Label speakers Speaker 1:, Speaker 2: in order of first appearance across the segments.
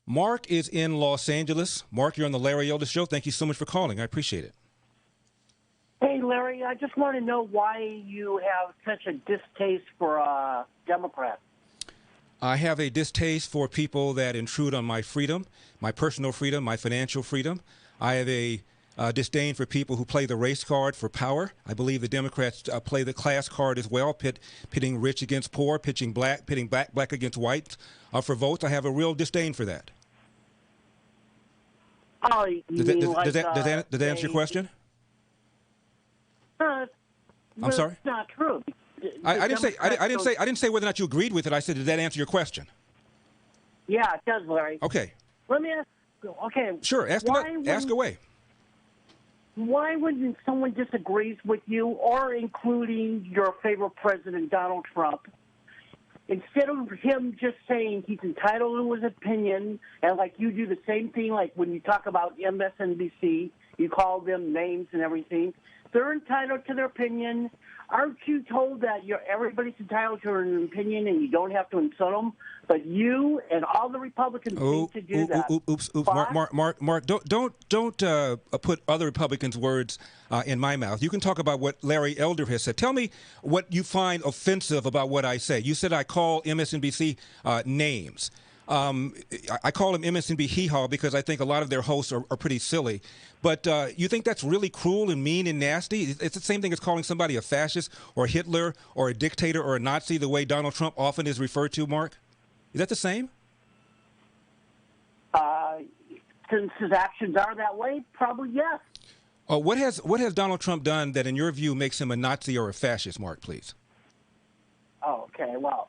Speaker 1: Mark is in Los Angeles. Mark, you're on the Larry Elder Show. Thank you so much for calling. I appreciate it.
Speaker 2: Hey, Larry, I just want to know why you have such a distaste for Democrats.
Speaker 1: I have a distaste for people that intrude on my freedom, my personal freedom, my financial freedom. I have a disdain for people who play the race card for power. I believe the Democrats play the class card as well, pitting rich against poor, pitting black against white for votes. I have a real disdain for that.
Speaker 2: Oh,
Speaker 1: does that answer your question? I'm sorry?
Speaker 2: It's not true.
Speaker 1: I didn't say whether or not you agreed with it. I said, did that answer your question?
Speaker 2: Yeah, it does, Larry.
Speaker 1: Okay.
Speaker 2: Let me ask. Okay.
Speaker 1: Sure. Ask away.
Speaker 2: Why when someone disagrees with you, or including your favorite president, Donald Trump, instead of him just saying he's entitled to his opinion, and like you do the same thing, like when you talk about MSNBC, you call them names and everything. They're entitled to their opinion. Aren't you told that everybody's entitled to an opinion and you don't have to insult them? But you and all the Republicans need to do that.
Speaker 1: Oops. Mark, don't put other Republicans' words in my mouth. You can talk about what Larry Elder has said. Tell me what you find offensive about what I say. You said I call MSNBC names. I call them MSNBC hee-haw because I think a lot of their hosts are pretty silly. But you think that's really cruel and mean and nasty? It's the same thing as calling somebody a fascist or Hitler or a dictator or a Nazi the way Donald Trump often is referred to, Mark? Is that the same?
Speaker 2: Since his actions are that way, probably yes.
Speaker 1: What has Donald Trump done that, in your view, makes him a Nazi or a fascist, Mark, please?
Speaker 2: Oh, okay, well.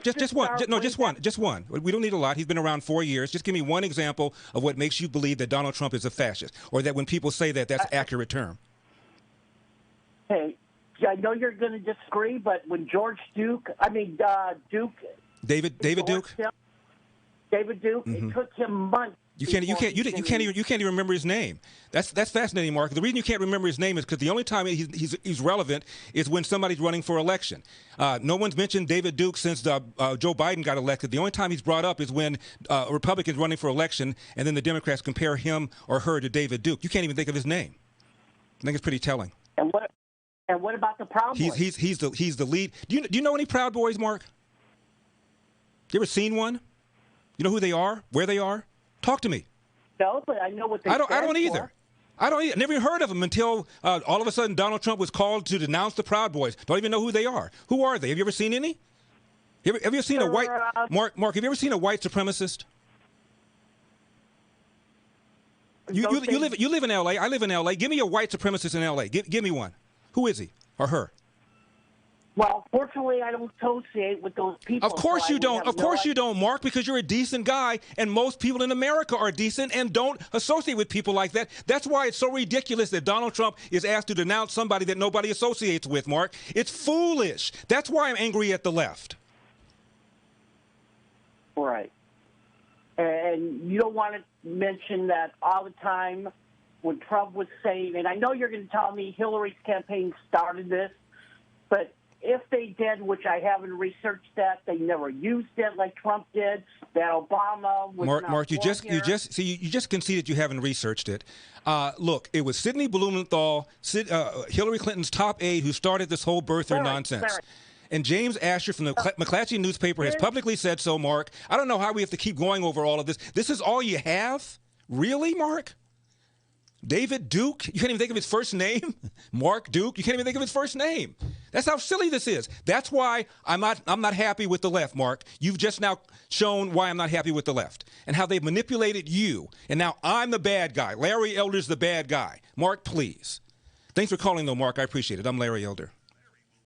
Speaker 1: Just one. We don't need a lot. He's been around 4 years. Just give me one example of what makes you believe that Donald Trump is a fascist, or that when people say that, that's an accurate term.
Speaker 2: Hey, I know you're going to disagree, but when David Duke, it took him months.
Speaker 1: You can't even remember his name. That's fascinating, Mark. The reason you can't remember his name is because the only time he's relevant is when somebody's running for election. No one's mentioned David Duke since Joe Biden got elected. The only time he's brought up is when a Republican's running for election, and then the Democrats compare him or her to David Duke. You can't even think of his name. I think it's pretty telling.
Speaker 2: And what about the Proud Boys?
Speaker 1: He's the lead. Do you know any Proud Boys, Mark? You ever seen one? You know who they are? Where they are? Talk to me.
Speaker 2: No, but I know what they
Speaker 1: I don't either. I never even heard of them until all of a sudden Donald Trump was called to denounce the Proud Boys. Don't even know who they are. Who are they? Have you ever seen any? Have you ever seen a white Mark? Have you ever seen a white supremacist? You live in L.A. I live in L.A. Give me a white supremacist in L.A. Give me one. Who is he or her?
Speaker 2: Well, fortunately, I don't associate with those people.
Speaker 1: Of course you don't. Of course you don't, Mark, because you're a decent guy, and most people in America are decent and don't associate with people like that. That's why it's so ridiculous that Donald Trump is asked to denounce somebody that nobody associates with, Mark. It's foolish. That's why I'm angry at the left.
Speaker 2: Right. And you don't want to mention that all the time when Trump was saying, and I know you're going to tell me Hillary's campaign started this, but if they did, which I haven't researched that, they never used it like Trump did, that Obama was
Speaker 1: Mark, you just conceded you haven't researched it. Look, it was Sidney Blumenthal, Hillary Clinton's top aide, who started this whole birther nonsense.
Speaker 2: Sorry.
Speaker 1: And James Asher from the McClatchy newspaper has publicly said so, Mark. I don't know how we have to keep going over all of this. This is all you have? Really, Mark? David Duke? You can't even think of his first name? Mark Duke? You can't even think of his first name. That's how silly this is. That's why I'm not happy with the left, Mark. You've just now shown why I'm not happy with the left and how they've manipulated you. And now I'm the bad guy. Larry Elder's the bad guy. Mark, please. Thanks for calling, though, Mark. I appreciate it. I'm Larry Elder.